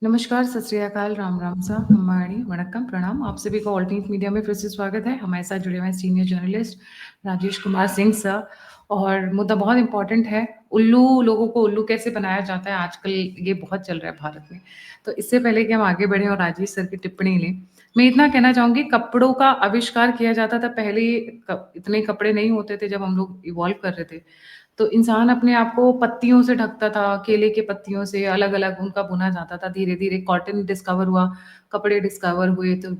नमस्कार, सत श्री अकाल, राम राम सा, हमारी वणक्कम, प्रणाम। आप सभी का ऑल्टरनेट मीडिया में फिर से स्वागत है। हमारे साथ जुड़े हुए हैं senior journalist Rajesh Kumar Singh sir. और मुद्दा बहुत इम्पोर्टेंट है, उल्लू लोगों को उल्लू कैसे बनाया जाता है, आजकल ये बहुत चल रहा है भारत में। तो इससे पहले कि हम आगे बढ़ें और राजेश सर की टिप्पणी लें, मैं इतना कहना चाहूँगी, कपड़ों का आविष्कार किया जाता था पहले। इतने कपड़े नहीं होते थे जब हम लोग इवॉल्व कर रहे थे। तो इंसान अपने आप को पत्तियों से ढकता था, केले के पत्तियों से अलग-अलग उनका बुना जाता था। धीरे-धीरे कॉटन डिस्कवर हुआ, कपड़े डिस्कवर हुए, तो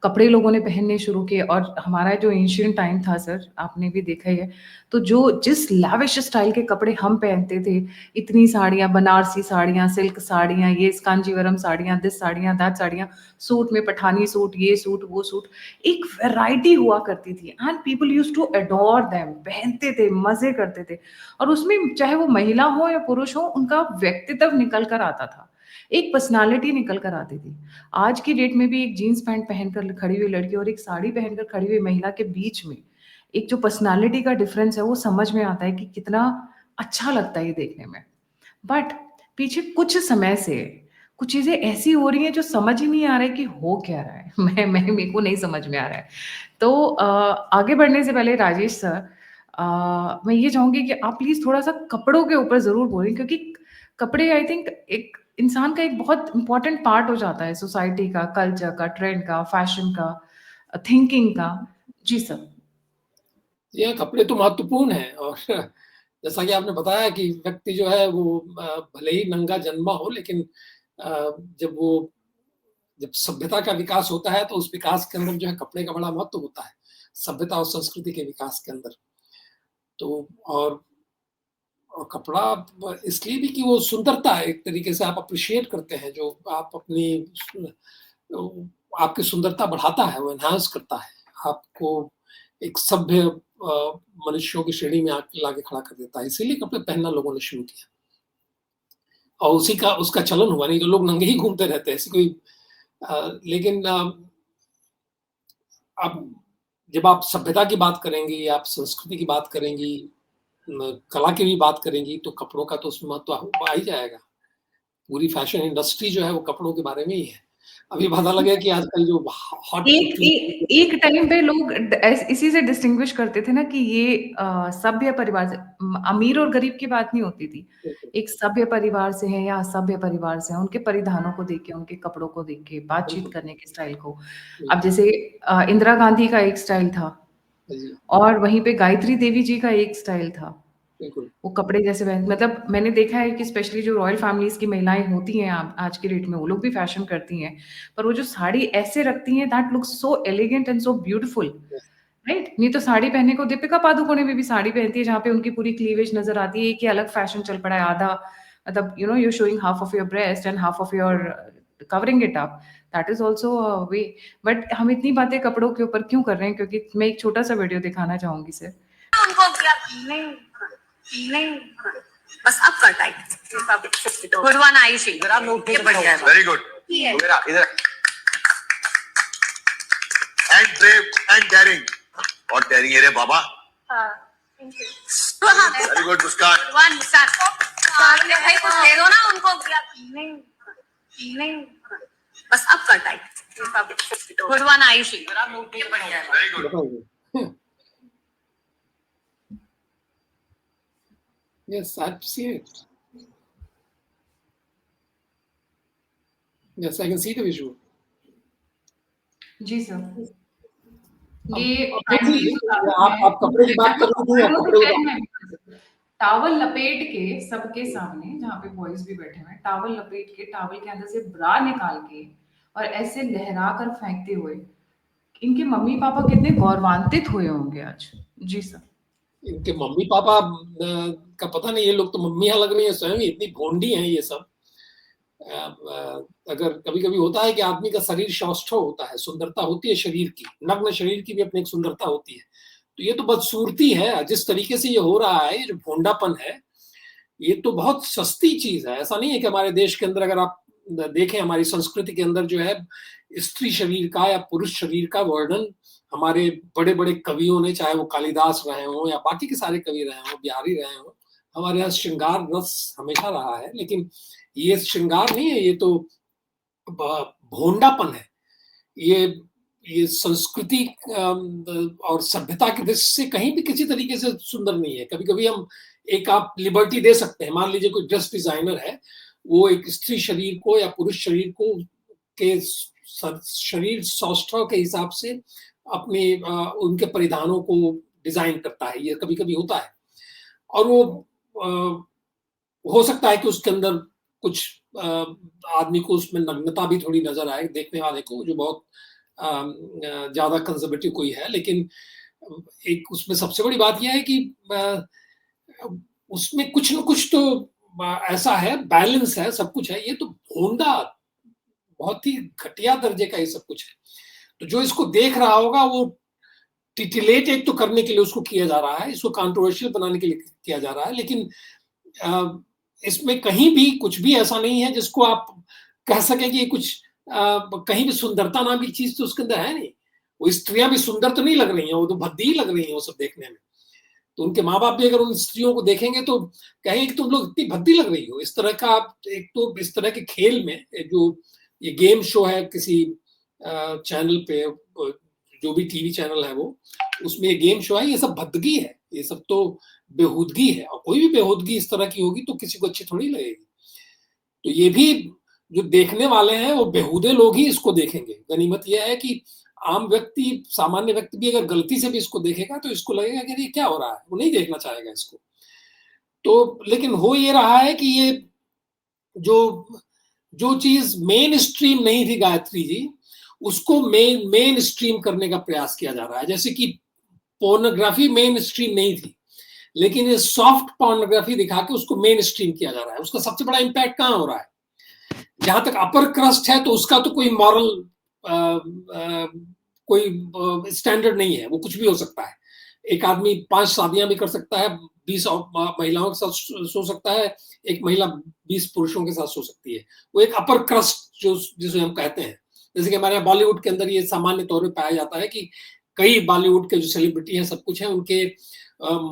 कपड़े लोगों ने पहनने शुरू किए। और हमारा जो एंशिएंट टाइम था सर, आपने भी देखा ही है, तो जो जिस लैविश स्टाइल के कपड़े हम पहनते थे, इतनी साड़ियाँ, बनारसी साड़ियाँ, सिल्क साड़ियाँ, ये कांजीवरम साड़ियाँ, दिस साड़ियाँ, दैट साड़ियाँ, सूट में पठानी सूट, ये सूट, वो सूट, एक वैरायटी हुआ करती थी and people used to adore them, पहनते थे, मज़े करते थे। और उसमें चाहे वो महिला हो या पुरुष हो, उनका व्यक्तित्व निकल कर आता था, एक पर्सनालिटी निकल कर आती थी। आज की डेट में भी एक जीन्स पैंट पहनकर खड़ी हुई लड़की और एक साड़ी पहनकर खड़ी हुई महिला के बीच में एक जो पर्सनालिटी का डिफरेंस है, वो समझ में आता है कि कितना अच्छा लगता है ये देखने में। बट पीछे कुछ समय से कुछ चीज़ें ऐसी हो रही हैं जो समझ ही नहीं आ रहा है कि हो क्या रहा है। मैं मेरे को नहीं समझ में आ रहा है। तो आगे बढ़ने से पहले राजेश सर, मैं ये चाहूँगी कि आप प्लीज़ थोड़ा-सा कपड़ों के ऊपर ज़रूर बोलें, क्योंकि कपड़े आई थिंक एक इंसान का एक बहुत इम्पोर्टेंट पार्ट हो जाता है सोसाइटी का, कल्चर का, ट्रेंड का, फैशन का, थिंकिंग का। जी सर। ये कपड़े तो महत्वपूर्ण हैं और जैसा कि आपने बताया कि व्यक्ति जो है वो भले ही नंगा जन्मा हो, लेकिन जब सभ्यता का विकास होता है तो उस विकास के अंदर जो है कपड़े का बड़ा महत्व होता है, सभ्यता और संस्कृति के विकास के अंदर। तो और कपड़ा इसलिए भी कि वो सुंदरता है, एक तरीके से आप अप्रिशिएट करते हैं, जो आप अपनी आपकी सुंदरता बढ़ाता है, वो एनहांस करता है, आपको एक सभ्य मनुष्यों की श्रेणी में आके लाके खड़ा कर देता है। इसीलिए कपड़े पहनना लोगों ने शुरू किया और उसी का उसका चलन हुआ, नहीं तो लोग नंगे ही घूमते रहते हैं। ऐसी कोई लेकिन अब जब आप सभ्यता की बात करेंगी, आप संस्कृति की बात करेंगी, कला की भी बात करेंगी, तो कपड़ों का तो उसमें महत्व आ ही जाएगा। पूरी फैशन इंडस्ट्री जो है वो कपड़ों के बारे में ही है। अभी पता लगा कि आजकल जो हॉट एक टाइम पे लोग इसी से डिस्टिंग्विश करते थे ना कि ये सभ्य परिवार से, अमीर और गरीब की बात नहीं होती थी। एक सभ्य परिवार से है या असभ्य परिवार से है, उनके परिधानों को देख के, उनके कपड़ों को देख के, बातचीत करने के स्टाइल को। अब जैसे इंदिरा गांधी का एक स्टाइल था और वहीं पे गायत्री देवी जी का एक स्टाइल था। वो कपड़े जैसे मतलब मैंने देखा है कि स्पेशली जो रॉयल फैमिलीज की महिलाएं होती हैं आज की डेट में, वो लोग भी फैशन करती हैं, पर वो जो साड़ी ऐसे रखती हैं, that looks so elegant and so beautiful, right? नहीं तो साड़ी पहनने को दीपिका पादुकोणे भी साड़ी पहनती है जहाँ पे उनकी पूरी क्लीवेज नजर आती है। एक ही अलग फैशन चल पड़ा है, आधा मतलब you showing half of your breast and half of your covering it up, that is also way. But हम इतनी बातें कपड़ों के ऊपर क्यों कर रहे हैं? क्योंकि मैं एक छोटा सा वीडियो दिखाना चाहूंगी सर। उनको क्या नहीं बस अब कर टाइट गुड वन आयुषी, ये बढ़िया है, वेरी गुड। मेरा इधर एंड ब्रेव एंड डेयरिंग और डेयरिंग है रे बाबा। हां वेरी गुड मुस्कान। वन स्टार्ट भाई कुछ दे दो ना उनको, क्या नहीं बस अब कर टाइट गुड वन आयुषी, ये बढ़िया है, very good. Yes, I've seen it. Yes, I can see the visual. जी सर। ये आप कपड़े की बात कर रहे थे, कपड़े टावल लपेट के सबके सामने, जहाँ पे बॉयज भी बैठे हुए हैं, टावल लपेट के, टावल के अंदर से ब्रा निकाल के और ऐसे लहरा कर फेंकते हुए, इनके मम्मी पापा कितने गौरवान्वित हुए होंगे आज। जी सर। इनके मम्मी पापा का पता नहीं, ये लोग तो मम्मियां लग रही हैं स्वयं, इतनी भोंडी हैं ये सब। अगर कभी कभी होता है कि आदमी का शरीर सौष्ठव होता है, सुंदरता होती है शरीर की, नग्न शरीर की भी अपनी एक सुंदरता होती है, तो ये तो बदसूरती है। जिस तरीके से ये हो रहा है, ये जो भोंडापन है, ये तो बहुत सस्ती चीज है। ऐसा नहीं है कि हमारे देश के अंदर, अगर आप देखें हमारी संस्कृति के अंदर जो है स्त्री शरीर का या पुरुष शरीर का वर्णन हमारे बड़े बड़े कवियों ने, चाहे वो कालिदास रहे हों या बाकी के सारे कवि रहे हों, बिहारी रहे हों, हमारे यहाँ श्रृंगार रस हमेशा रहा है। लेकिन ये श्रृंगार नहीं है, ये तो भोंडापन है, ये संस्कृति और सभ्यता की दृष्टि से कहीं भी किसी तरीके से सुंदर नहीं है। कभी-कभी हम एक आप लिबर्टी दे सकते हैं। मान लीजिए कोई ड्रेस डिजाइनर है, वो एक स्त्री शरीर को या पुरुष शरीर को के शरीर सौष्ठव के हिसाब से अपने उनके परिधानों को डिजाइन करता है। ये कभी-कभी होता है और वो हो सकता है कि उसके अंदर कुछ आदमी को उसमें नग्नता भी थोड़ी नजर आए देखने वाले को, जो बहुत ज्यादा कंजर्वेटिव कोई है। लेकिन एक उसमें सबसे बड़ी बात यह है कि उसमें कुछ न कुछ तो ऐसा है, बैलेंस है, सब कुछ है। ये तो भोंडा, बहुत ही घटिया दर्जे का ये सब कुछ है। तो जो इसको देख रहा होगा वो टिटिलेट एक तो करने के लिए उसको किया जा रहा है, इसको कंट्रोवर्शियल बनाने के लिए किया जा रहा है। लेकिन इसमें कहीं भी कुछ भी ऐसा नहीं है जिसको आप कह सकें कि ये कुछ कहीं भी सुंदरता नाम की चीज तो उसके अंदर है नहीं। वो स्त्रियां भी सुंदर तो नहीं लग रही हैं, वो तो भद्दी ही लग रही हैं वो सब देखने में। तो उनके माँ बाप भी अगर उन स्त्रियों को देखेंगे तो कहेंगे कि तुम लोग इतनी भद्दी लग रही हो। इस तरह का आप एक तो इस तरह के खेल में जो ये गेम शो है किसी चैनल पे, जो भी टीवी चैनल है वो, उसमें ये गेम शो है, ये सब भद्दगी है, ये सब तो बेहूदगी है। और कोई भी बेहूदगी इस तरह की होगी तो किसी को अच्छी थोड़ी लगेगी। तो ये भी जो देखने वाले हैं वो बेहूदे लोग ही इसको देखेंगे। गनीमत यह है कि आम व्यक्ति, सामान्य व्यक्ति भी अगर गलती से भी इसको देखेगा तो इसको लगेगा कि ये क्या हो रहा है, वो नहीं देखना चाहेगा इसको। तो लेकिन हो ये रहा है कि ये जो चीज मेन स्ट्रीम नहीं थी गायत्री जी, उसको मेन स्ट्रीम करने का प्रयास किया जा रहा है। जैसे कि पोर्नोग्राफी मेन स्ट्रीम नहीं थी, लेकिन ये सॉफ्ट पोर्नोग्राफी दिखा के उसको मेन स्ट्रीम किया जा रहा है। उसका सबसे बड़ा इंपैक्ट कहाँ हो रहा है? जहां तक अपर क्रस्ट है तो उसका तो कोई मॉरल कोई स्टैंडर्ड नहीं है, वो कुछ भी हो सकता है। एक आदमी 5 शादियां भी कर सकता है, 20 महिलाओं के साथ सो सकता है, एक महिला 20 पुरुषों के साथ सो सकती है। वो एक अपर क्रस्ट जो जिसे हम कहते हैं। जैसे कि हमारे यहाँ बॉलीवुड के अंदर ये सामान्य तौर पर पाया जाता है कि कई बॉलीवुड के जो सेलिब्रिटी हैं, सब कुछ है, उनके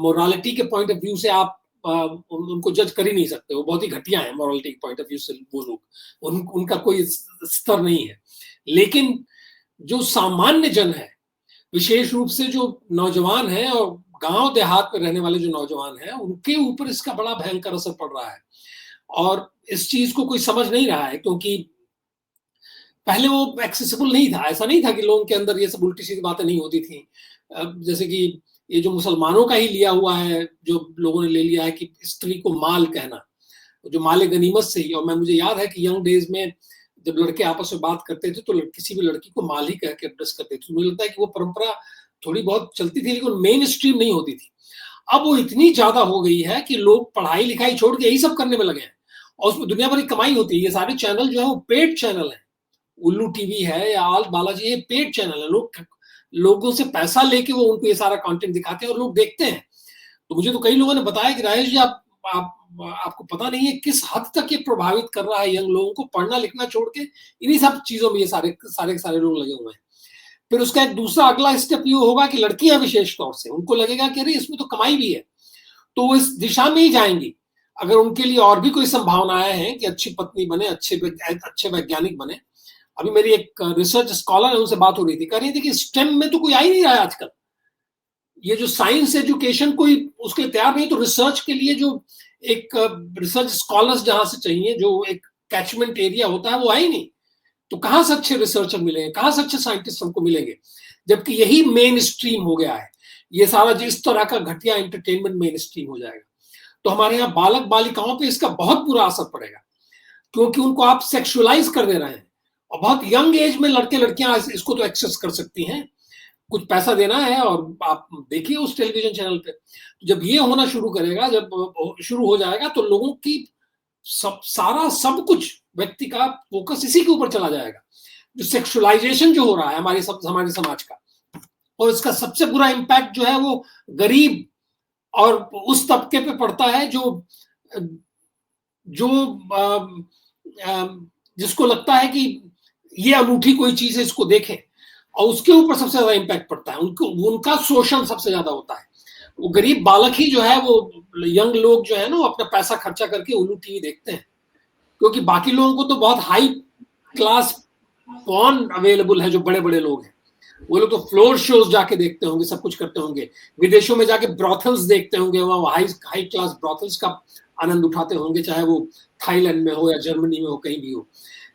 मोरालिटी के पॉइंट ऑफ व्यू से आप उनको जज कर ही नहीं सकते। वो बहुत ही घटिया है मोरालिटी के पॉइंट ऑफ व्यू से वो लोग, उनका कोई स्तर नहीं है। लेकिन जो सामान्य जन है, विशेष रूप से जो नौजवान है और गांव देहात में रहने वाले जो नौजवान हैं, उनके ऊपर इसका बड़ा भयंकर असर पड़ रहा है। और इस चीज को कोई समझ नहीं रहा है, क्योंकि पहले वो एक्सेसिबल नहीं था। ऐसा नहीं था कि लोगों के अंदर ये सब उल्टी सीधी बातें नहीं होती थी। जैसे कि ये जो मुसलमानों का ही लिया हुआ है, जो लोगों ने ले लिया है कि स्त्री को माल कहना, जो माले गनीमत से ही। और मुझे याद है कि यंग डेज में जब लड़के आपस में बात करते थे तो किसी भी लड़की को माल ही कह के एड्रेस करते थे। मुझे लगता है कि वो परंपरा थोड़ी बहुत चलती थी, लेकिन मेन स्ट्रीम नहीं होती थी। अब वो इतनी ज्यादा हो गई है कि लोग पढ़ाई लिखाई छोड़ के यही सब करने में लगे हैं, और उसमें दुनिया भर की कमाई होती है। ये सारे चैनल जो है वो पेड चैनल है। उल्लू टीवी है या आल बालाजी, ये पेड चैनल है। लोगों से पैसा लेके वो उनको ये सारा कंटेंट दिखाते हैं और लोग देखते हैं। तो मुझे तो कई लोगों ने बताया कि राजेश जी आपको पता नहीं है किस हद तक ये प्रभावित कर रहा है यंग लोगों को। पढ़ना लिखना छोड़ के इन्हीं सब चीजों में ये सारे लोग लगे हुए हैं। फिर उसका एक दूसरा अगला स्टेप ये होगा कि लड़कियां विशेष तौर से, उनको लगेगा कि अरे इसमें तो कमाई भी है, तो वो इस दिशा में ही जाएंगी। अगर उनके लिए और भी कोई संभावनाएं हैं कि अच्छी पत्नी बने, अच्छे वैज्ञानिक बने। अभी मेरी एक रिसर्च स्कॉलर है, उनसे बात हो रही थी, कह रही थी कि स्टेम में तो कोई आ ही नहीं रहा है आजकल। ये जो साइंस एजुकेशन कोई उसके लिए तैयार नहीं, तो रिसर्च के लिए जो एक रिसर्च स्कॉलर्स जहां से चाहिए, जो एक कैचमेंट एरिया होता है, वो आई नहीं। तो कहां से अच्छे रिसर्चर मिलेंगे, कहां से अच्छे साइंटिस्ट हमको मिलेंगे, जबकि यही मेन स्ट्रीम हो गया है। ये सारा जिस तरह का घटिया एंटरटेनमेंट मेन स्ट्रीम हो जाएगा, तो हमारे यहाँ बालक बालिकाओं पे इसका बहुत बुरा असर पड़ेगा, क्योंकि उनको आप सेक्सुअलाइज कर दे रहे हैं। और बहुत यंग एज में लड़के लड़कियां इसको तो एक्सेस कर सकती हैं। कुछ पैसा देना है और आप देखिए उस टेलीविजन चैनल पे। जब ये होना शुरू करेगा, जब शुरू हो जाएगा, तो लोगों की सब कुछ व्यक्ति का फोकस इसी के ऊपर चला जाएगा। जो सेक्सुअलाइजेशन जो हो रहा है हमारे समाज का, और इसका सबसे बुरा इंपैक्ट जो है वो गरीब और उस तबके पे पड़ता है जो जिसको लगता है कि ये अनूठी कोई चीज है, इसको देखें। और उसके ऊपर सबसे ज्यादा इंपैक्ट पड़ता है, उनका शोषण सबसे ज्यादा होता है। वो गरीब बालक ही जो है, वो यंग लोग जो है ना, वो अपना पैसा खर्चा करके उल्लू टीवी देखते हैं, क्योंकि बाकी लोगों को तो बहुत हाई क्लास पॉर्न अवेलेबल है, जो बड़े बड़े लोग हैं वो लोग तो फ्लोर शोज जाके देखते होंगे, सब कुछ करते होंगे, विदेशों में जाके ब्रॉथल्स देखते होंगे, वहाँ हाई क्लास ब्रॉथल्स का आनंद उठाते होंगे, चाहे वो थाईलैंड में हो या जर्मनी में हो, कहीं भी हो।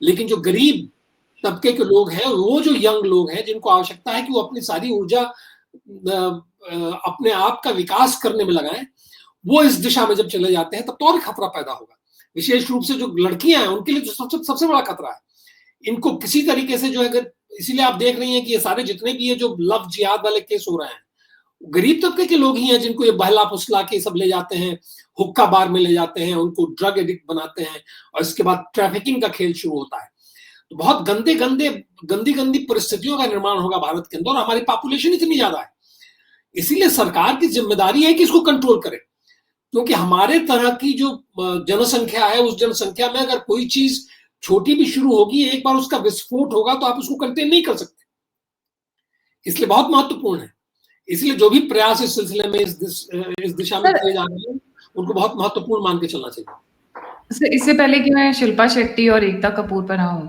लेकिन जो गरीब तबके के लोग हैं, वो जो यंग लोग हैं, जिनको आवश्यकता है कि वो अपनी सारी ऊर्जा अपने आप का विकास करने में लगाएं, वो इस दिशा में जब चले जाते हैं तब तो और खतरा पैदा होगा। विशेष रूप से जो लड़कियां हैं उनके लिए तो सबसे बड़ा खतरा है। इनको किसी तरीके से जो है, अगर इसीलिए आप देख रही हैं कि ये सारे जितने भी ये जो लव जिहाद वाले केस हो रहे हैं, गरीब तबके के लोग ही हैं जिनको ये बहला फुसला के सब ले जाते हैं, हुक्का बार में ले जाते हैं, उनको ड्रग एडिक्ट बनाते हैं, और इसके बाद ट्रैफिकिंग का खेल शुरू होता है। तो बहुत गंदी परिस्थितियों का निर्माण होगा भारत के अंदर, और हमारी पॉपुलेशन इतनी ज्यादा है, इसीलिए सरकार की जिम्मेदारी है कि इसको कंट्रोल करे। क्योंकि हमारे तरह की जो जनसंख्या है, उस जनसंख्या में अगर कोई चीज छोटी भी शुरू होगी, एक बार उसका विस्फोट होगा तो आप उसको कंटेन नहीं कर सकते, इसलिए बहुत महत्वपूर्ण है। इसलिए जो भी प्रयास इस सिलसिले में इस दिशा में किए जा रहे हैं, उनको बहुत महत्वपूर्ण मान के चलना चाहिए। इससे पहले कि मैं शिल्पा शेट्टी और एकता कपूर पर आऊं,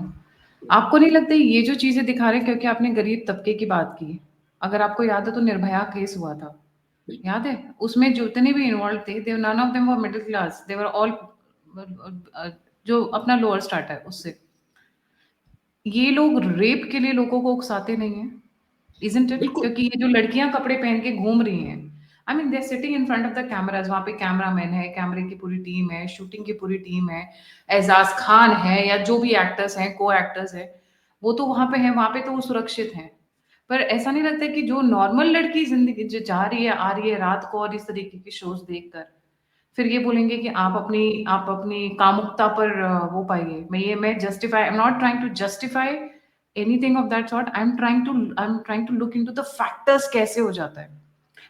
आपको नहीं लगता ये जो चीजें दिखा रहे हैं, क्योंकि आपने गरीब तबके की बात की, अगर आपको याद है तो निर्भया केस हुआ था, याद है? उसमें जितने भी इन्वॉल्व थे, they none of them were middle class, they were all जो अपना लोअर स्टार्ट है उससे। ये लोग रेप के लिए लोगों को उकसाते नहीं है, इजंट इट? क्योंकि ये जो लड़कियां कपड़े पहन के घूम रही हैं, I mean they are sitting in front of the cameras, वहां पे कैमरामैन है, कैमरे की पूरी टीम है, शूटिंग की पूरी टीम है, एजाज खान है या जो भी एक्टर्स हैं, को एक्टर्स है, वो तो वहां पे है, वहां पे तो वो सुरक्षित हैं। पर ऐसा नहीं लगता कि जो नॉर्मल लड़की जिंदगी जो जा रही है, आ रही है रात को और इस तरीके की शोज देखकर, फिर ये बोलेंगे कि आप अपनी कामुकता पर वो पाइए। मैं justify, I am not trying to justify anything of that sort, I am trying to look into the factors कैसे हो जाता है,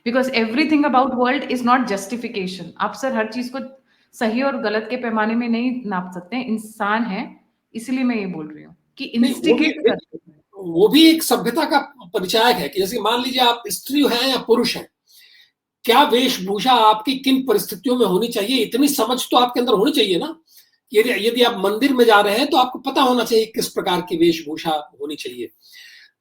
because everything about world is not justification. आप सर हर चीज को सही और गलत के पैमाने में नहीं नाप सकते, इंसान है, इसलिए मैं ये बोल रही हूँ कि इंस्टिगेट करते हैं। वो भी एक सभ्यता का परिचायक है कि जैसे मान लीजिए आप स्त्री हैं या पुरुष हैं, क्या वेशभूषा आपकी किन परिस्थितियों में होनी चाहिए, इतनी समझ तो आपके अंदर होनी चाहिए ना। यदि आप मंदिर में जा रहे हैं तो आपको पता होना चाहिए किस प्रकार की वेशभूषा होनी चाहिए।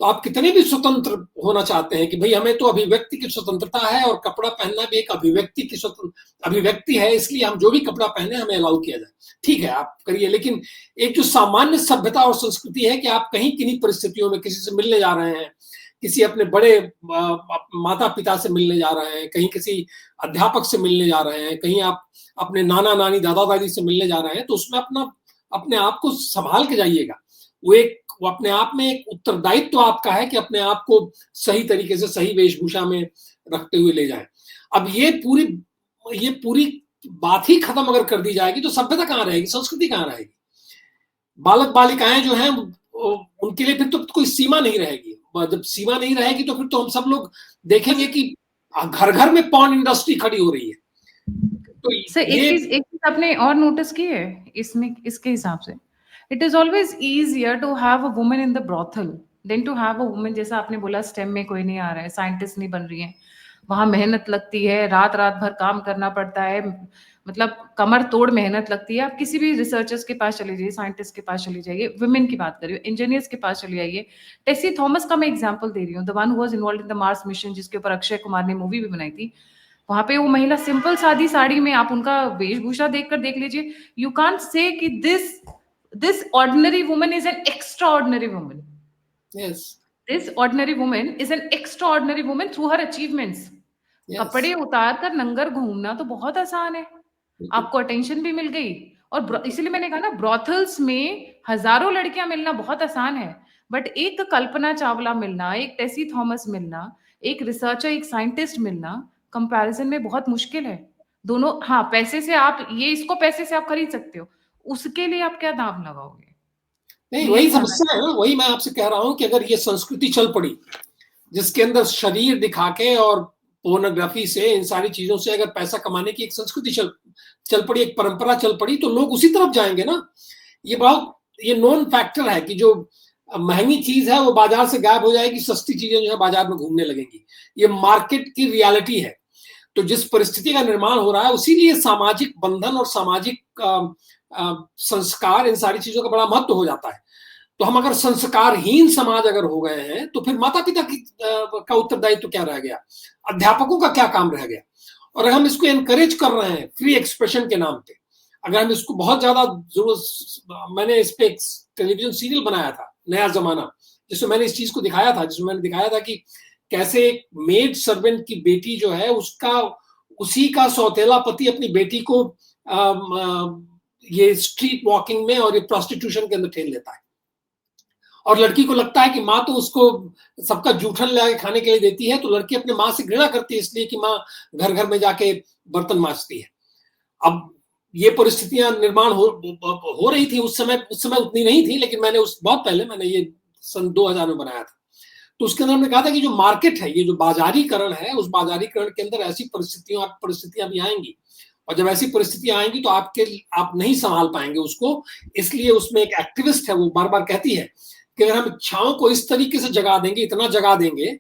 तो आप कितने भी स्वतंत्र होना चाहते हैं कि भाई हमें तो अभिव्यक्ति की स्वतंत्रता है, और कपड़ा पहनना भी एक अभिव्यक्ति की अभिव्यक्ति है, इसलिए हम जो भी कपड़ा पहने हमें अलाउ किया जाए, ठीक है आप करिए। लेकिन एक जो सामान्य सभ्यता और संस्कृति है कि आप कहीं किन्हीं परिस्थितियों में किसी से मिलने जा रहे हैं, किसी अपने बड़े माता पिता से मिलने जा रहे हैं, कहीं किसी अध्यापक से मिलने जा रहे हैं, कहीं आप अपने नाना नानी दादा दादी से मिलने जा रहे हैं, तो उसमें अपने आप को संभाल के जाइएगा। वो अपने आप में एक उत्तरदायित्व तो आपका है कि अपने आप को सही तरीके से सही वेशभूषा में रखते हुए ले जाएं। अब ये पूरी बात ही खत्म अगर कर दी जाएगी तो सभ्यता कहाँ रहेगी, संस्कृति कहाँ रहेगी? बालक बालिकाएं जो हैं उनके लिए फिर तो कोई सीमा नहीं रहेगी। जब सीमा नहीं रहेगी तो फिर तो हम सब लोग देखेंगे कि घर घर में पॉर्न इंडस्ट्री खड़ी हो रही है। तो सर एक चीज आपने और नोटिस की है इसमें, इसके हिसाब से it is always easier to have a woman in the brothel than to have a woman, जैसा आपने बोला स्टेम में कोई नहीं आ रहा है, साइंटिस्ट नहीं बन रही है, वहां मेहनत लगती है, रात भर काम करना पड़ता है, मतलब कमर तोड़ मेहनत लगती है। आप किसी भी रिसर्चर्स के पास चले जाइए, साइंटिस्ट के पास चली जाइए, वुमेन की बात करिए, इंजीनियर्स के पास चली जाइए। टेसी थॉमस का मैं एग्जांपल दे रही हूँ, the one who was involved in the Mars mission, जिसके ऊपर अक्षय कुमार ने मूवी भी बनाई थी। वहां पे वो महिला सिंपल सादी साड़ी में, आप उनका वेशभूषा देखकर देख लीजिए, यू कांट से कि this ordinary woman is an extra ordinary woman. Yes. This ordinary woman is an extraordinary woman through her achievements. Yes. कपड़े उतार कर नंगर घूमना तो बहुत आसान है, आपको अटेंशन भी मिल गई, और इसीलिए मैंने कहा ना, ब्रॉथल्स में हजारों लड़कियां मिलना बहुत आसान है, बट एक कल्पना चावला मिलना, एक टेसी थॉमस मिलना, एक रिसर्चर, एक साइंटिस्ट मिलना कंपैरिजन में बहुत मुश्किल है। दोनों, हाँ पैसे से आप इसको पैसे से आप खरीद सकते हो, उसके लिए आप क्या दाम लगाओगे? नहीं, वही समस्या है ना, वही मैं आपसे कह रहा हूं कि अगर ये संस्कृति चल पड़ी जिसके अंदर शरीर दिखा के और पोर्नोग्राफी से, इन सारी चीजों से अगर पैसा कमाने की एक संस्कृति चल पड़ी, एक परंपरा चल पड़ी, तो लोग उसी तरफ जाएंगे ना। ये नॉन फैक्टर है कि जो महंगी चीज है वो बाजार से गायब हो जाएगी, सस्ती चीजें जो है बाजार में घूमने लगेंगी। ये मार्केट की रियलिटी है। तो जिस परिस्थिति का निर्माण हो रहा है, उसीलिए सामाजिक बंधन और सामाजिक संस्कार, इन सारी चीजों का बड़ा महत्व हो जाता है। तो हम अगर संस्कारहीन समाज अगर हो गए हैं तो फिर माता पिता का उत्तरदायित्व क्या रह गया, अध्यापकों का क्या काम रह गया। और अगर हम इसको एनकरेज कर रहे हैं फ्री एक्सप्रेशन के नाम पे, अगर हम इसको बहुत ज्यादा जरूरत, मैंने इस पे एक टेलीविजन सीरियल बनाया था नया जमाना, जिसमें मैंने इस चीज को दिखाया था, जिसमें मैंने दिखाया था कि कैसे एक मेड सर्वेंट की बेटी जो है उसका उसी का सौतेला पति अपनी बेटी को ये स्ट्रीट वॉकिंग में और ये प्रोस्टिट्यूशन के अंदर ठेल लेता है, और लड़की को लगता है कि माँ तो उसको सबका जूठन लाके खाने के लिए देती है, तो लड़की अपने माँ से घृणा करती है इसलिए कि माँ घर घर में जाके बर्तन मांजती है। अब ये परिस्थितियां निर्माण हो रही थी उस समय उतनी नहीं थी, लेकिन मैंने बहुत पहले मैंने ये सन 2000 में बनाया था। तो उसके अंदर हमने कहा था कि जो मार्केट है, ये जो बाजारीकरण है, उस बाजारीकरण के अंदर ऐसी परिस्थितियां भी आएंगी, और जब ऐसी परिस्थितियां आएंगी तो आप नहीं संभाल पाएंगे उसको। इसलिए उसमें एक एक्टिविस्ट है, वो बार बार कहती है कि अगर हम इच्छाओं को इस तरीके से जगा देंगे, इतना जगा देंगे,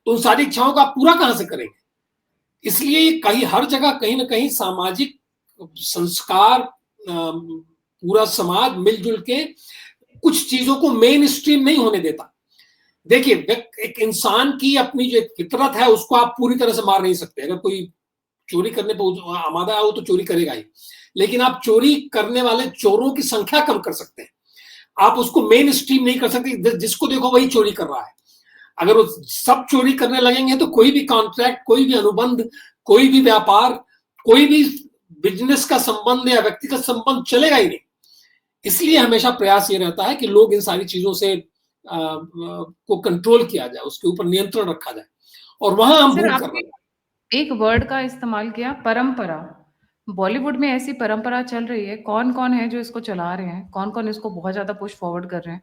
तो उन सारी इच्छाओं को आप पूरा कहां से करेंगे। इसलिए हर जगह कहीं ना कहीं सामाजिक संस्कार, पूरा समाज मिलजुल के कुछ चीजों को मेन स्ट्रीम नहीं होने देता। देखिए, एक इंसान की अपनी जो फितरत है उसको आप पूरी तरह से मार नहीं सकते। अगर कोई चोरी करने पर आमादा है वो तो चोरी करेगा ही, लेकिन आप चोरी करने वाले चोरों की संख्या कम कर सकते हैं। आप उसको मेन स्ट्रीम नहीं कर सकते, जिसको देखो वही चोरी कर रहा है। अगर वो सब चोरी करने लगेंगे तो कोई भी कॉन्ट्रैक्ट, कोई भी अनुबंध, कोई भी व्यापार, कोई भी बिजनेस का संबंध या व्यक्तिगत संबंध चलेगा ही नहीं। इसलिए हमेशा प्रयास ये रहता है कि लोग इन सारी चीजों से को कंट्रोल किया जाए, उसके ऊपर नियंत्रण रखा जाए, और वहां हम भूल कर रहे हैं। एक वर्ड का इस्तेमाल किया, परंपरा। बॉलीवुड में ऐसी परंपरा चल रही है, कौन कौन है जो इसको चला रहे हैं, कौन कौन इसको बहुत ज्यादा पुश फॉरवर्ड कर रहे हैं,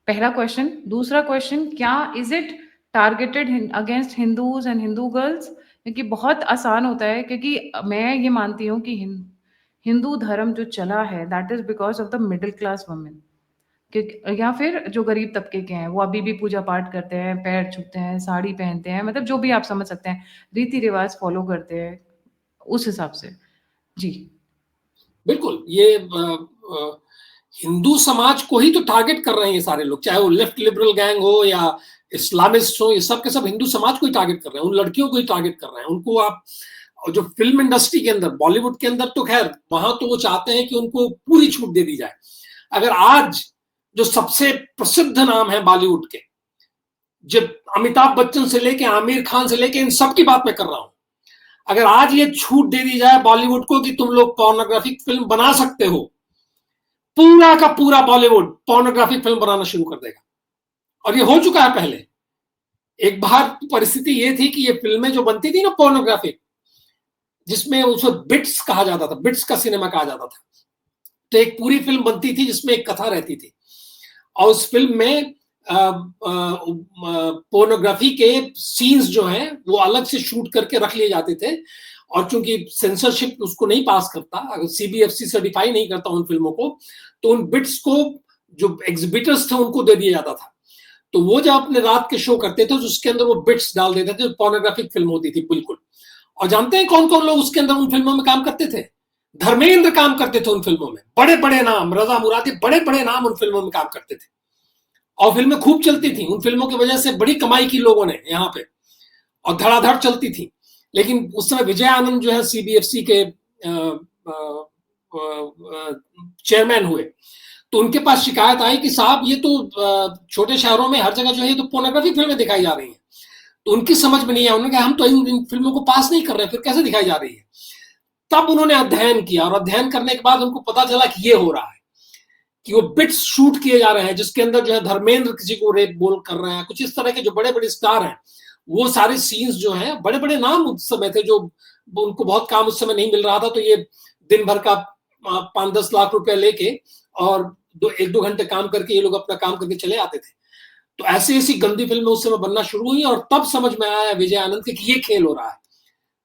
पहला क्वेश्चन। दूसरा क्वेश्चन, क्या is it targeted against Hindus and Hindu girls? क्योंकि बहुत आसान होता है, क्योंकि मैं ये मानती हूँ कि हिंदू धर्म जो चला है that is because of the middle class women, या फिर जो गरीब तबके के हैं वो अभी भी पूजा पाठ करते हैं, पैर छूते हैं, साड़ी पहनते हैं, मतलब जो भी आप समझ सकते हैं, रीति रिवाज फॉलो करते हैं उस हिसाब से। जी बिल्कुल, ये हिंदू समाज को ही तो टारगेट कर रहे हैं ये सारे लोग, चाहे वो लेफ्ट लिबरल गैंग हो या इस्लामिस्ट हो, ये सब के सब हिंदू समाज को ही टारगेट कर रहे हैं, उन लड़कियों को ही टारगेट कर रहे हैं। उनको आप जो फिल्म इंडस्ट्री के अंदर, बॉलीवुड के अंदर तो खैर वहां तो वो चाहते हैं कि उनको पूरी छूट दे दी जाए। अगर आज जो सबसे प्रसिद्ध नाम है बॉलीवुड के, जब अमिताभ बच्चन से लेके आमिर खान से लेके इन सब की बात मैं कर रहा हूं, अगर आज ये छूट दे दी जाए बॉलीवुड को कि तुम लोग पोर्नोग्राफिक फिल्म बना सकते हो, पूरा का पूरा बॉलीवुड पोर्नोग्राफिक फिल्म बनाना शुरू कर देगा। और ये हो चुका है पहले। एक बार परिस्थिति ये थी कि ये फिल्में जो बनती थी ना पोर्नोग्राफिक, जिसमें उसे बिट्स कहा जाता था, बिट्स का सिनेमा कहा जाता था, तो एक पूरी फिल्म बनती थी जिसमें एक कथा रहती थी, और उस फिल्म में पोर्नोग्राफी के सीन्स जो हैं वो अलग से शूट करके रख लिए जाते थे, और चूंकि सेंसरशिप उसको नहीं पास करता, अगर सीबीएफसी सर्टिफाई नहीं करता उन फिल्मों को, तो उन बिट्स को जो एग्जिबिटर्स थे उनको दे दिया जाता था। तो वो जब अपने रात के शो करते थे तो उसके अंदर वो बिट्स डाल देते थे, पोर्नोग्राफिक फिल्म होती थी बिल्कुल। और जानते हैं कौन कौन लोग उसके अंदर उन फिल्मों में काम करते थे? धर्मेंद्र काम करते थे उन फिल्मों में, बड़े बड़े नाम, रजा मुरादी, बड़े बड़े नाम उन फिल्मों में काम करते थे, और फिल्में खूब चलती थी। उन फिल्मों की वजह से बड़ी कमाई की लोगों ने यहाँ पे, और धड़ाधड़ चलती थी। लेकिन उस समय विजय आनंद जो है सीबीएफसी के चेयरमैन हुए, तो उनके पास शिकायत आई कि साहब ये तो छोटे शहरों में हर जगह जो है तो पोर्नोग्राफिक फिल्में दिखाई जा रही हैं। तो उनकी समझ में नहीं आया, उन्होंने कहा हम तो इन फिल्मों को पास नहीं कर रहे, फिर कैसे दिखाई जा रही है? तब उन्होंने अध्ययन किया, और अध्ययन करने के बाद उनको पता चला कि ये हो रहा है, कि वो बिट्स शूट किए जा रहे हैं जिसके अंदर जो है धर्मेंद्र किसी को रेप बोल कर रहे हैं, कुछ इस तरह के जो बड़े बड़े स्टार हैं, वो सारे सीन्स जो हैं, बड़े बड़े नाम उस समय थे, जो उनको बहुत काम उस समय नहीं मिल रहा था, तो ये दिन भर का 5-10 लाख रुपए लेके और 1-2 घंटे काम करके ये लोग अपना काम करके चले आते थे। तो ऐसी ऐसी गंदी फिल्में उस समय बनना शुरू हुई, और तब समझ में आया विजय आनंद के कि ये खेल हो रहा है।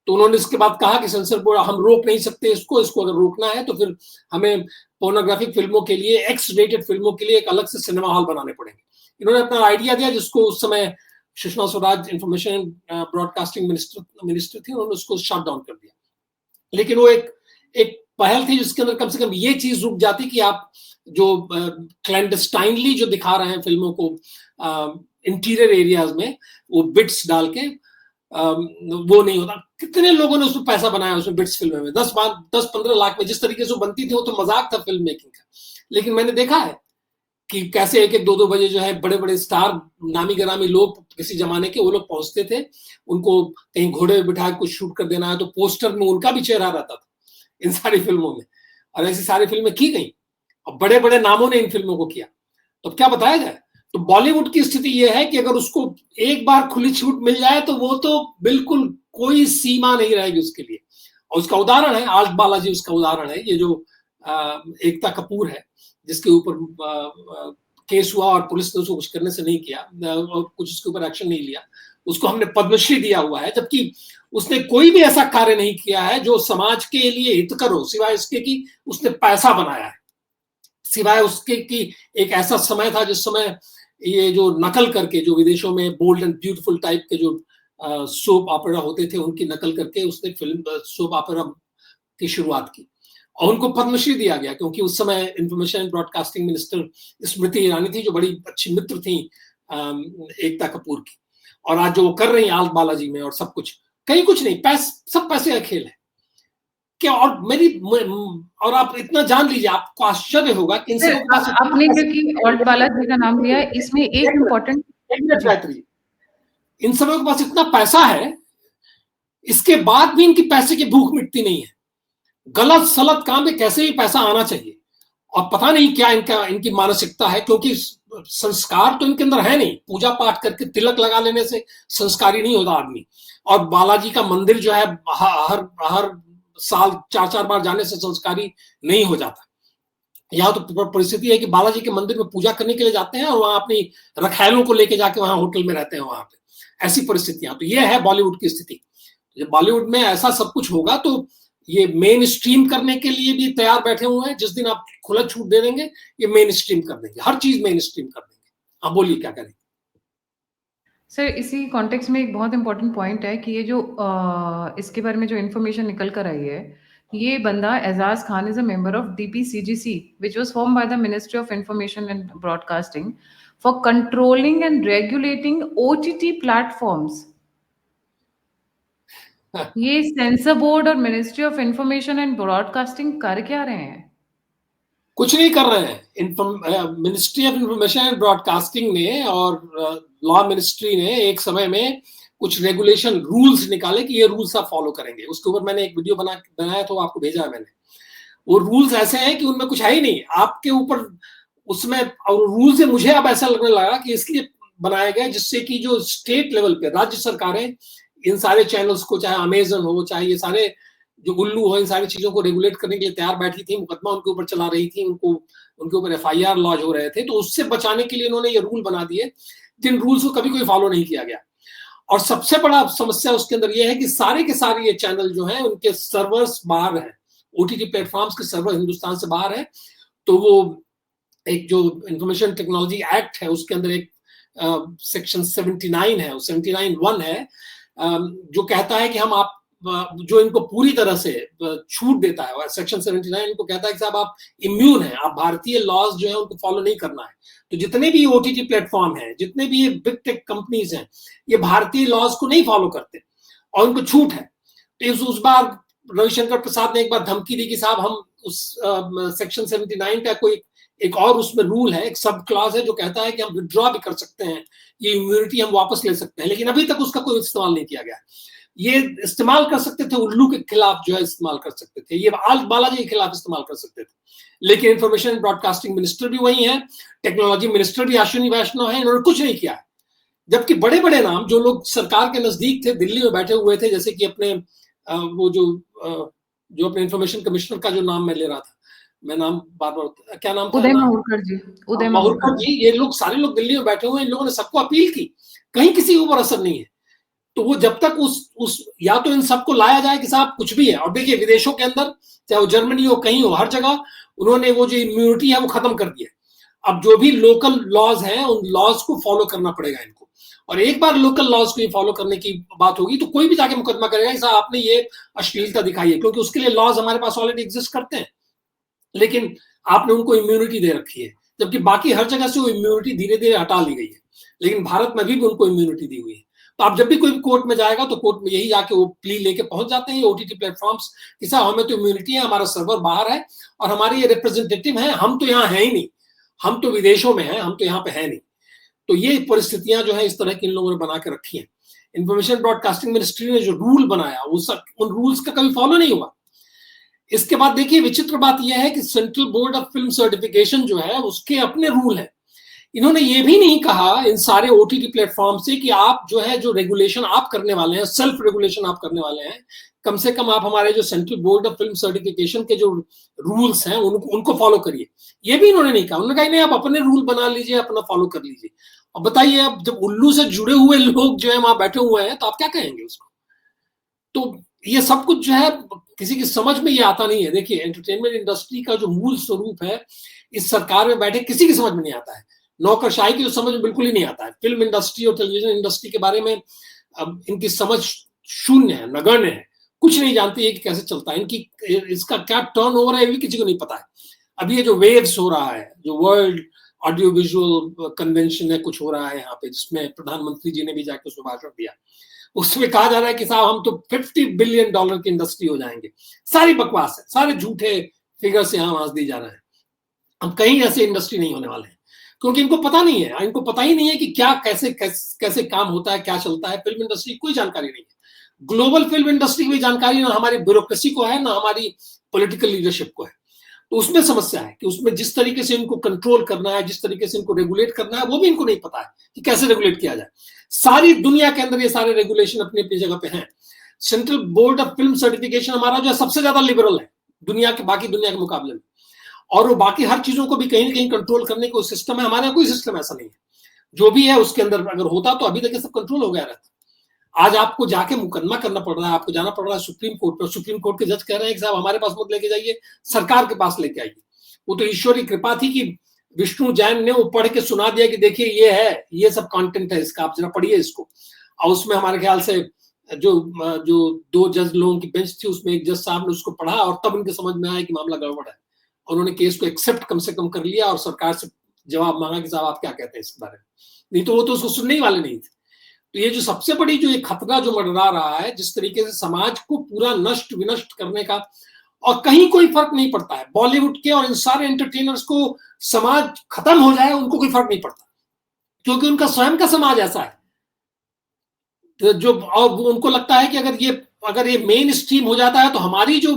तो उन्होंने इसके बाद कहा कि सेंसर बोर्ड, हम रोक नहीं सकते इसको अगर रोकना है तो फिर हमें पोर्नोग्राफिक फिल्मों के लिए, एक्स रेटेड फिल्मों के लिए एक अलग से सिनेमा हॉल बनाने पड़ेंगे। इन्होंने अपना आइडिया दिया, जिसको उस समय Sushma Swaraj information broadcasting minister थी, उन्होंने उसको शट डाउन कर दिया। लेकिन वो एक पहल थी जिसके अंदर कम से कम ये चीज रुक जाती कि आप जो क्लैंडस्टाइनली जो दिखा रहे हैं फिल्मों को इंटीरियर एरियाज में, वो बिट्स डाल के, वो नहीं होता। कितने लोगों ने उसमें पैसा बनाया, उसमें बिट्स फिल्म में 10-15 लाख में जिस तरीके से वो बनती थी, वो तो मजाक था फिल्म मेकिंग का। लेकिन मैंने देखा है कि कैसे 1-2 बजे जो है बड़े बड़े स्टार, नामी गिरामी लोग किसी जमाने के, वो लोग पहुंचते थे, उनको कहीं घोड़े बिठा के कुछ शूट कर देना है तो पोस्टर में उनका भी चेहरा रहता था इन सारी फिल्मों में, और ऐसी सारी फिल्में की गई और बड़े बड़े नामों ने इन फिल्मों को किया। तो क्या बताया जाए, तो बॉलीवुड की स्थिति यह है कि अगर उसको एक बार खुली छूट मिल जाए तो वो तो बिल्कुल कोई सीमा नहीं रहेगी उसके लिए। और उसका उदाहरण है आल्ट बालाजी, उसका उदाहरण है ये जो एकता कपूर है, जिसके ऊपर केस हुआ और पुलिस ने उसको कुछ करने से नहीं किया और कुछ उसके ऊपर एक्शन नहीं लिया, उसको हमने पद्मश्री दिया हुआ है, जबकि उसने कोई भी ऐसा कार्य नहीं किया है जो समाज के लिए हितकर हो, सिवाय इसके कि उसने पैसा बनाया है, सिवाय उसके कि एक ऐसा समय था जिस समय ये जो नकल करके, जो विदेशों में बोल्ड एंड ब्यूटीफुल टाइप के जो सोप ऑपेरा होते थे, उनकी नकल करके उसने फिल्म सोप ऑपेरा की शुरुआत की और उनको पद्मश्री दिया गया, क्योंकि उस समय information and broadcasting minister Smriti Irani थी, जो बड़ी अच्छी मित्र थी एकता कपूर की। और आज जो वो कर रही हैं आल्ट बालाजी में और सब कुछ, कहीं कुछ नहीं, सब पैसे का खेल है क्या। और आप इतना जान लीजिए, आपको आश्चर्य होगा कि इनसे आपने क्योंकि आल्ट बालाजी का नाम लिया, इसमें एक इम्पोर्टेंट, इन सबों के पास इतना पैसा है, इसके बाद भी इनकी पैसे की भूख मिटती नहीं है। गलत सलत काम में कैसे भी पैसा आना चाहिए, और पता नहीं क्या इनकी मानसिकता है, क्योंकि संस्कार तो इनके अंदर है नहीं। पूजा पाठ करके तिलक लगा लेने से संस्कारी नहीं होता आदमी, और बालाजी का मंदिर जो है हर साल 4-4 बार जाने से संस्कारी नहीं हो जाता। यहाँ तो परिस्थिति है कि बालाजी के मंदिर में पूजा करने के लिए जाते हैं और वहां अपनी रखैलों को लेके जाके वहां होटल में रहते हैं वहां पे, ऐसी परिस्थितियां। तो ये है बॉलीवुड की स्थिति। जब बॉलीवुड में ऐसा सब कुछ होगा तो ये मेन स्ट्रीम करने के लिए भी तैयार बैठे हुए हैं। जिस दिन आप खुला छूट दे देंगे, ये मेन स्ट्रीम कर देंगे, हर चीज मेन स्ट्रीम कर देंगे। आप बोलिए क्या करें सर। इसी कॉन्टेक्स्ट में एक बहुत इंपॉर्टेंट पॉइंट है कि ये जो इसके बारे में जो इन्फॉर्मेशन निकल कर आई है, ये बंदा Ajaz Khan is a member of DPCGC which was form by the ministry of information and broadcasting for controlling and regulating OTT platforms. ये सेंसर बोर्ड और ministry of information and broadcasting कर क्या रहे हैं? कुछ नहीं कर रहे हैं। Ministry of information and broadcasting ने और लॉ मिनिस्ट्री ने एक समय में कुछ रेगुलेशन रूल्स निकाले कि ये रूल्स आप फॉलो करेंगे। उसके ऊपर मैंने एक वीडियो बनाया तो आपको भेजा है मैंने। वो रूल्स ऐसे हैं कि उनमें कुछ है ही नहीं आपके ऊपर उसमें। और रूल से मुझे अब ऐसा लगने लगा कि इसलिए बनाया गया जिससे कि जो स्टेट लेवल पे राज्य सरकारें इन सारे चैनल्स को, चाहे अमेजन हो, चाहे ये सारे जो उल्लू हो, इन सारी चीजों को रेगुलेट करने के लिए तैयार बैठी थी, मुकदमा उनके ऊपर चला रही थी, उनके ऊपर FIR लॉन्च हो रहे थे। तो उससे बचाने के लिए इन्होंने ये रूल बना दिए जिन रूल्स को कभी कोई फॉलो नहीं किया गया। और सबसे बड़ा समस्या उसके अंदर यह है कि सारे के सारे ये चैनल जो हैं उनके सर्वर्स बाहर हैं, OTT प्लेटफॉर्म्स के सर्वर हिंदुस्तान से बाहर है। तो वो एक जो इंफॉर्मेशन टेक्नोलॉजी एक्ट है उसके अंदर एक सेक्शन 79 है, 79(1) है, जो कहता है कि हम आप जो इनको पूरी तरह से छूट देता है। सेक्शन 79 इनको कहता है कि साहब आप इम्यून हैं, आप भारतीय लॉज जो है उनको फॉलो नहीं करना है। तो जितने भी OTT प्लेटफॉर्म है, जितने भी ये बिग टेक कंपनीज हैं, ये भारतीय लॉज को नहीं फॉलो करते और उनको छूट है। तो उस बार रविशंकर प्रसाद ने एक बार धमकी दी कि साहब हम उस सेक्शन 79 का कोई एक और उसमें रूल है, एक सब क्लॉज है जो कहता है कि हम विड्रॉ भी कर सकते हैं, ये इम्यूनिटी हम वापस ले सकते हैं। लेकिन अभी तक उसका कोई इस्तेमाल नहीं किया गया। ये इस्तेमाल कर सकते थे उल्लू के खिलाफ, जो है इस्तेमाल कर सकते थे, ये आल्ट बालाजी के खिलाफ इस्तेमाल कर सकते थे। लेकिन इंफॉर्मेशन एंड ब्रॉडकास्टिंग मिनिस्टर भी वही है, टेक्नोलॉजी मिनिस्टर भी अश्विनी वैष्णव है, इन्होंने कुछ नहीं किया है। जबकि बड़े बड़े नाम जो लोग सरकार के नजदीक थे, दिल्ली में बैठे हुए थे, जैसे कि अपने वो जो अपने इंफॉर्मेशन कमिश्नर का जो नाम मैं ले रहा था, मैं नाम बार बार क्या नाम था, उदय माहुरकर जी, उदय माहुरकर जी, ये लोग सारे लोग दिल्ली में बैठे हुए हैं। इन लोगों ने सबको अपील की, कहीं किसी के ऊपर असर नहीं है। तो वो जब तक उस या तो इन सबको लाया जाए कि साहब कुछ भी है। और देखिए विदेशों के अंदर, चाहे वो जर्मनी हो, कहीं हो, हर जगह उन्होंने वो जो इम्यूनिटी है वो खत्म कर दिया। अब जो भी लोकल लॉज हैं उन लॉज को फॉलो करना पड़ेगा इनको। और एक बार लोकल लॉज को फॉलो करने की बात होगी तो कोई भी जाके मुकदमा करेगा कि आपने ये अश्लीलता दिखाई है, क्योंकि उसके लिए लॉज हमारे पास ऑलरेडी एग्जिस्ट करते हैं। लेकिन आपने उनको इम्यूनिटी दे रखी है, जबकि बाकी हर जगह से वो इम्यूनिटी धीरे धीरे हटा ली गई है, लेकिन भारत में भी उनको इम्यूनिटी दी हुई है। तो आप जब भी कोई कोर्ट में जाएगा तो कोर्ट में यही जाके वो प्ली लेके पहुंच जाते हैं ओटीटी प्लेटफॉर्म्स कि साहब हमें तो इम्यूनिटी है, हमारा सर्वर बाहर है और हमारे ये रिप्रेजेंटेटिव हैं, हम तो यहाँ है ही नहीं, हम तो विदेशों में हैं, हम तो यहाँ पे है नहीं। तो ये परिस्थितियां जो है इस तरह की इन लोगों ने बना के रखी हैं। इंफॉर्मेशन ब्रॉडकास्टिंग मिनिस्ट्री ने जो रूल बनाया उन रूल्स का कभी फॉलो नहीं हुआ। इसके बाद देखिए विचित्र बात यह है कि central board of film certification जो है उसके अपने रूल है। इन्होंने ये भी नहीं कहा इन सारे ओटीटी प्लेटफॉर्म से कि आप जो है जो रेगुलेशन आप करने वाले हैं, सेल्फ रेगुलेशन आप करने वाले हैं, कम से कम आप हमारे जो central board of film certification के जो रूल्स हैं उनको फॉलो करिए। ये भी इन्होंने नहीं कहा। उन्होंने कहा नहीं, आप अपने रूल बना लीजिए, अपना फॉलो कर लीजिए। अब बताइए, अब जब उल्लू से जुड़े हुए लोग जो है वहां बैठे हुए हैं तो आप क्या कहेंगे उसको? तो ये सब कुछ जो है किसी की समझ में ये आता नहीं है। देखिए एंटरटेनमेंट इंडस्ट्री का जो मूल स्वरूप है इस सरकार में बैठे किसी की समझ में नहीं आता है। नौकरशाही की तो समझ में बिल्कुल ही नहीं आता है। फिल्म इंडस्ट्री और टेलीविजन इंडस्ट्री के बारे में अब इनकी समझ शून्य है, नगण्य है, कुछ नहीं जानती है कि कैसे चलता है, इनकी इसका क्या टर्न ओवर है ये भी किसी को नहीं पता है। अभी ये जो वेव्स हो रहा है, जो वर्ल्ड ऑडियो विजुअल कन्वेंशन है, कुछ हो रहा है यहाँ पे, जिसमें प्रधानमंत्री जी ने भी जाकर उसमें भाषण दिया, उसमें कहा जा रहा है कि साहब हम तो $50 बिलियन की इंडस्ट्री हो जाएंगे। सारी बकवास है, सारे झूठे फिगर्स यहाँ वहां दी जा रहे हैं। हम कहीं ऐसे इंडस्ट्री नहीं होने वाले हैं, क्योंकि इनको पता नहीं है, इनको पता ही नहीं है कि क्या कैसे काम होता है, क्या चलता है। फिल्म इंडस्ट्री की कोई जानकारी नहीं है। ग्लोबल फिल्म इंडस्ट्री की भी जानकारी ना हमारी ब्यूरोक्रेसी को है, ना हमारी पॉलिटिकल लीडरशिप को है। तो उसमें समस्या है कि उसमें जिस तरीके से इनको कंट्रोल करना है, जिस तरीके से इनको रेगुलेट करना है, वो भी इनको नहीं पता है कि कैसे रेगुलेट किया जाए। सारी दुनिया के अंदर ये सारे रेगुलेशन अपनी अपनी जगह पे हैं। Central board of film certification हमारा जो है सबसे ज्यादा लिबरल है बाकी दुनिया के मुकाबले में, और वो बाकी हर चीजों को भी कहीं ना कहीं कंट्रोल करने का सिस्टम है। हमारे यहाँ कोई सिस्टम ऐसा नहीं है। जो भी है उसके अंदर अगर होता तो अभी तक सब कंट्रोल हो गया रहता। आज आपको जाके मुकदमा करना पड़ रहा है, आपको जाना पड़ रहा है सुप्रीम कोर्ट पर। सुप्रीम कोर्ट के जज कह रहे हैं कि साहब हमारे पास मत लेके जाइए, सरकार के पास लेके आइए। वो तो ईश्वर की कृपा थी कि विष्णु जैन ने वो पढ़ के सुना दिया कि देखिए ये है, ये सब कंटेंट है इसका, आप जरा पढ़िए इसको। और उसमें हमारे ख्याल से जो 2 जज लोगों की बेंच थी उसमें एक जज साहब ने उसको पढ़ा और तब उनके समझ में आया कि मामला गड़बड़ है। उन्होंने केस को एक्सेप्ट कम से कम कर लिया और सरकार से जवाब मांगा कि साहब आप क्या कहते हैं इस बारे में। नहीं तो वो तो उसको सुनने ही वाले नहीं थे। तो ये जो सबसे बड़ी जो ये खतरा जो मंडरा रहा है, जिस तरीके से समाज को पूरा नष्ट विनष्ट करने का, और कहीं कोई फर्क नहीं पड़ता है। बॉलीवुड के और इन सारे एंटरटेनर्स को समाज खत्म हो जाए उनको कोई फर्क नहीं पड़ता, क्योंकि उनका स्वयं का समाज ऐसा है। तो जो और उनको लगता है कि अगर ये मेन स्ट्रीम हो जाता है तो हमारी जो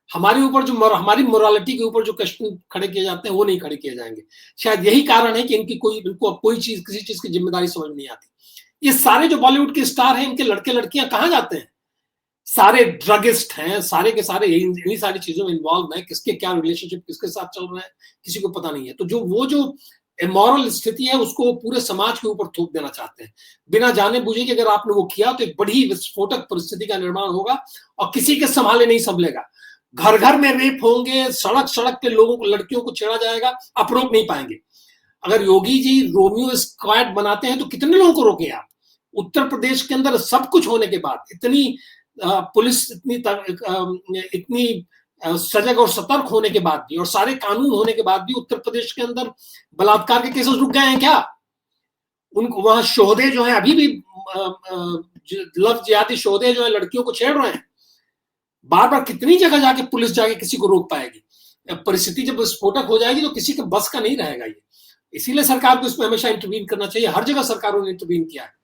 हमारे ऊपर जो हमारी मोरालिटी के ऊपर जो क्वेश्चन खड़े किए जाते हैं वो नहीं खड़े किए जाएंगे। शायद यही कारण है कि इनको कोई चीज किसी चीज की जिम्मेदारी समझ में नहीं आती। ये सारे जो बॉलीवुड के स्टार हैं, इनके लड़के लड़कियां कहाँ जाते हैं? सारे ड्रगिस्ट हैं, सारे के सारे इन्हीं सारी चीजों में इन्वॉल्व हैं। किसके क्या रिलेशनशिप किसके साथ चल रहा है किसी को पता नहीं है। तो जो इमोरल स्थिति है उसको पूरे समाज के ऊपर थोप देना चाहते हैं, बिना जाने बूझे कि अगर आपने वो किया तो एक बड़ी विस्फोटक परिस्थिति का निर्माण होगा और किसी के संभाले नहीं संभलेगा। घर घर में रेप होंगे, सड़क सड़क पे लोगों को, लड़कियों को छेड़ा जाएगा, आप रोक नहीं पाएंगे। अगर योगी जी रोमियो स्क्वाड बनाते हैं तो कितने लोगों को रोके आप? उत्तर प्रदेश के अंदर सब कुछ होने के बाद, इतनी पुलिस इतनी सजग और सतर्क होने के बाद भी, और सारे कानून होने के बाद भी उत्तर प्रदेश के अंदर बलात्कार के केसेस रुक गए हैं क्या? उनको वहां शोहदे जो है अभी भी लव जिहादी शोहदे जो है लड़कियों को छेड़ रहे हैं। बार बार कितनी जगह जाके पुलिस जाके किसी को रोक पाएगी? परिस्थिति जब विस्फोटक हो जाएगी तो किसी के बस का नहीं रहेगा ये। इसीलिए सरकार को इसमें हमेशा इंटरवीन करना चाहिए। हर जगह सरकारों ने इंटरवीन किया है।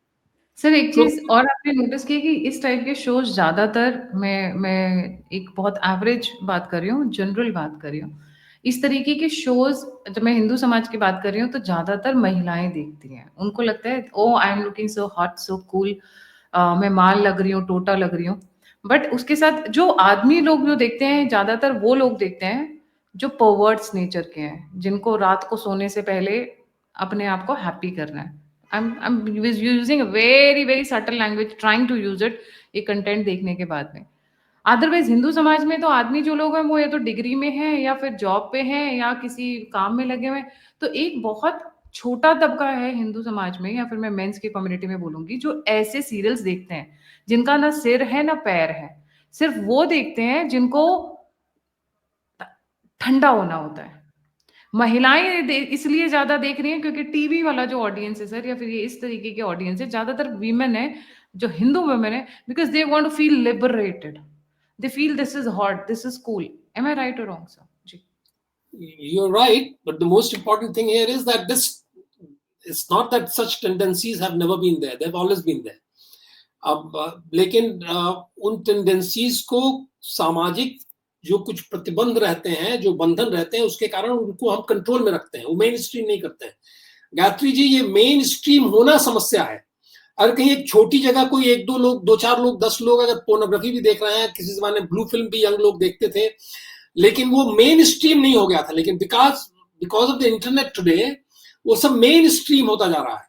सर एक चीज और आपने नोटिस की कि इस टाइप के शोज ज्यादातर, मैं एक बहुत एवरेज बात कर रही हूँ, जनरल बात कर रही हूँ, इस तरीके के शोज जब मैं हिंदू समाज की बात कर रही हूँ तो ज्यादातर महिलाएं देखती हैं। उनको लगता है oh I am looking so hot so cool, मैं माल लग रही हूँ, टोटा लग रही हूँ। बट उसके साथ जो आदमी लोग जो देखते हैं, ज्यादातर वो लोग देखते हैं जो परवर्ट्स नेचर के हैं, जिनको रात को सोने से पहले अपने आप को हैप्पी करना है। I'm using a very subtle language, trying to use it ये कंटेंट देखने के बाद में। अदरवाइज हिंदू समाज में तो आदमी जो लोग हैं वो या तो डिग्री में हैं या फिर जॉब पे हैं या किसी काम में लगे हुए हैं। तो एक बहुत छोटा तबका है हिंदू समाज में, या फिर मैं मेंस की कम्युनिटी में बोलूंगी, जो ऐसे सीरियल्स देखते हैं जिनका ना सिर है ना पैर है। सिर्फ वो देखते हैं जिनको ठंडा होना होता है। महिलाएं इसलिए ज्यादा देख रही हैं क्योंकि टीवी वाला जो ऑडियंस है सर, या फिर ये इस तरीके के ऑडियंस है, ज्यादातर वीमेन है जो हिंदू वुमेन है, because they want to feel liberated, they feel this is hot, this is cool. Am I right और रॉन्ग सर? जी, You're right, but the most important thing here is that this, it's not that such tendencies have never been there, they've always been there. अब लेकिन उन tendencies को सामाजिक जो कुछ प्रतिबंध रहते हैं, जो बंधन रहते हैं, उसके कारण उनको हम कंट्रोल में रखते हैं, वो मेन स्ट्रीम नहीं करते हैं। गायत्री जी, ये मेन स्ट्रीम होना समस्या है। अगर कहीं एक छोटी जगह कोई 1-2 लोग, 2-4 लोग, 10 लोग अगर पोर्नोग्राफी भी देख रहे हैं, किसी जमाने ब्लू फिल्म भी यंग लोग देखते थे, लेकिन वो मेन स्ट्रीम नहीं हो गया था। लेकिन because of the internet today वो सब मेन स्ट्रीम होता जा रहा है।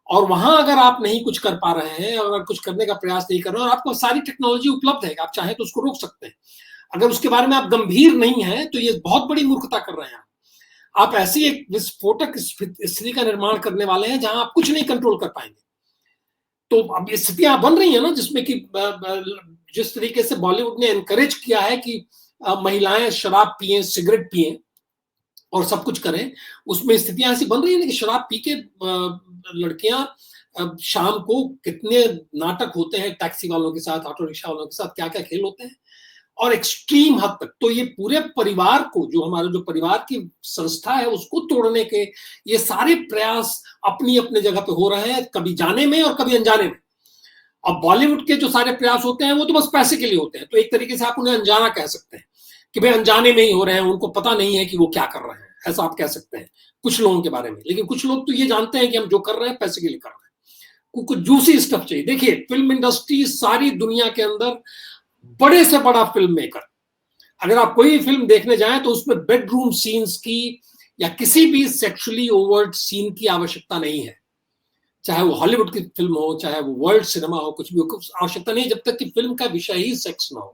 और वहां अगर आप नहीं कुछ कर पा रहे हैं, अगर कुछ करने का प्रयास नहीं कर रहे हैं, और आपको सारी टेक्नोलॉजी उपलब्ध है, आप चाहें तो उसको रोक सकते हैं। अगर उसके बारे में आप गंभीर नहीं है तो ये बहुत बड़ी मूर्खता कर रहे हैं। आप ऐसी एक विस्फोटक स्थिति का निर्माण करने वाले हैं जहां आप कुछ नहीं कंट्रोल कर पाएंगे। तो अब स्थितियां बन रही है ना, जिसमें कि जिस तरीके से बॉलीवुड ने एनकरेज किया है कि महिलाएं शराब पिए, सिगरेट पिए और सब कुछ करें, उसमें स्थितियां ऐसी बन रही है कि शराब पी के लड़कियां शाम को कितने नाटक होते हैं टैक्सी वालों के साथ, ऑटो रिक्शा वालों के साथ, क्या क्या खेल होते हैं, और एक्सट्रीम हद तक। तो ये पूरे परिवार को, जो हमारा जो परिवार की संस्था है, उसको तोड़ने के ये सारे प्रयास अपनी अपनी जगह पे हो रहे हैं, कभी जाने में और कभी अनजाने में। अब बॉलीवुड के जो सारे प्रयास होते हैं वो तो बस पैसे के लिए होते हैं, तो एक तरीके से आप उन्हें अनजाना कह सकते हैं कि भाई अनजाने में ही हो रहे हैं, उनको पता नहीं है कि वो क्या कर रहे हैं, ऐसा आप कह सकते हैं कुछ लोगों के बारे में। लेकिन कुछ लोग तो ये जानते हैं कि हम जो कर रहे हैं पैसे के लिए कर रहे हैं, कुछ जूसी स्टफ चाहिए। देखिए, फिल्म इंडस्ट्री सारी दुनिया के अंदर बड़े से बड़ा फिल्म मेकर, अगर आप कोई फिल्म देखने जाएं तो उसमें बेडरूम सीन्स की या किसी भी सेक्सुअली ओवर्ट सीन की आवश्यकता नहीं है, चाहे वो हॉलीवुड की फिल्म हो, चाहे वो वर्ल्ड सिनेमा हो, कुछ भी हो, कुछ आवश्यकता नहीं, जब तक कि फिल्म का विषय ही सेक्स ना हो।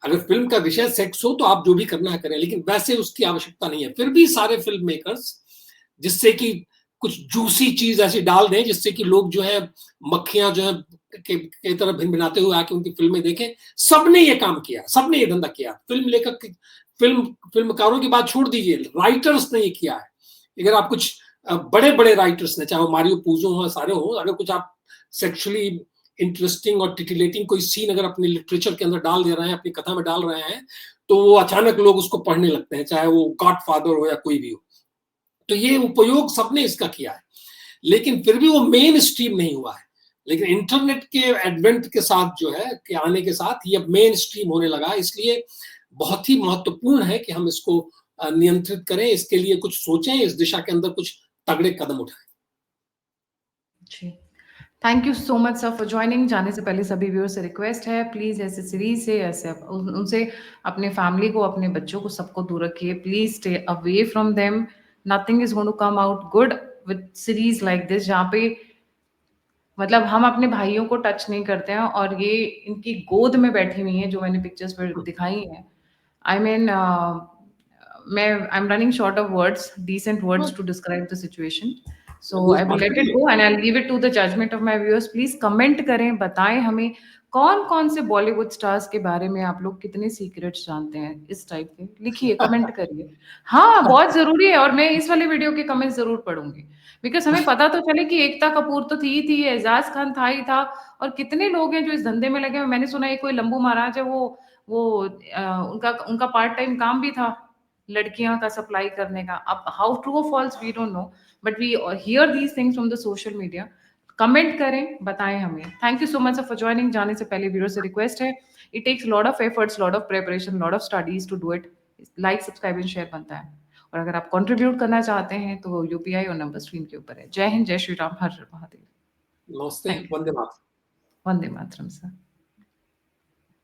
अगर फिल्म का विषय सेक्स हो तो आप जो भी करना है करें, लेकिन वैसे उसकी आवश्यकता नहीं है। फिर भी सारे फिल्म मेकर्स जिससे कि कुछ जूसी चीज ऐसी डाल दें जिससे कि लोग जो है मक्खियां जो है की तरह भिनभिनाते हुए आके उनकी फिल्में देखें, सबने ये काम किया, सबने ये धंधा किया। फिल्म लेखक, फिल्मकारों की बात छोड़ दीजिए, राइटर्स ने ये किया है। अगर आप कुछ बड़े बड़े राइटर्स ने, चाहे मारियो पूजो हो, सारे हो, अगर कुछ आप सेक्सुअली इंटरेस्टिंग और टिटिलेटिंग कोई सीन अगर अपने लिटरेचर के अंदर डाल दे रहे हैं, अपनी कथा में डाल रहे हैं, तो वो अचानक लोग उसको पढ़ने लगते हैं, चाहे वो गॉडफादर हो या कोई भी हो। तो ये उपयोग सबने इसका किया है, लेकिन फिर भी वो मेन स्ट्रीम नहीं हुआ है। लेकिन इंटरनेट के एडवेंट के साथ जो है, के आने के साथ ये मेन स्ट्रीम होने लगा। इसलिए बहुत ही महत्वपूर्ण है कि हम इसको नियंत्रित करें, इसके लिए कुछ सोचें, इस दिशा के अंदर कुछ तगड़े कदम उठाएं। जी, thank you so much sir for joining. जाने से पहले सभी व्यूअर्स से रिक्वेस्ट है, प्लीज ऐसे सीरीज से, ऐसे उनसे अपने फैमिली को, अपने बच्चों को, सबको दूर रखिए। Please stay away from them. Nothing is going to come out good with series like this, जहाँ पे मतलब हम अपने भाइयों को टच नहीं करते हैं और ये इनकी गोद में बैठी हुई हैं, जो मैंने पिक्चर्स पर दिखाई हैं। आई मीन मैं I am running short of words, decent words to describe the situation. So I will let it go and I will leave it to the judgment of my viewers. Please comment करें, बताएं हमें कौन कौन से Bollywood stars के बारे में आप लोग कितने सीक्रेट्स जानते हैं, इस टाइप के लिखिए, कमेंट करिए। हाँ, बहुत जरूरी है, और मैं इस वाले वीडियो के कमेंट्स जरूर पढ़ूंगी, बिकॉज हमें पता तो चले कि एकता कपूर तो थी, एजाज खान था ही था, और कितने लोग हैं जो इस धंधे में लगे हैं। मैंने सुना है कोई लंबू महाराज है, वो उनका पार्ट टाइम काम भी था लड़कियां का सप्लाई करने का। अब हाउ ट्रू और false we don't know, but we hear these things from the social media. Comment करें, बताएं हमें। Thank you so much for joining. जाने से पहले व्यूअर से रिक्वेस्ट है, it takes lot of efforts, lot of preparation, lot of studies to do it. Like, subscribe and share बनता है। और अगर आप कंट्रीब्यूट करना चाहते हैं तो यूपीआई और नंबर स्क्रीन के ऊपर है। जय हिंद, जय श्री राम, हर हर महादेव। नमस्ते, वंदे मातरम। वंदे मातरम सर।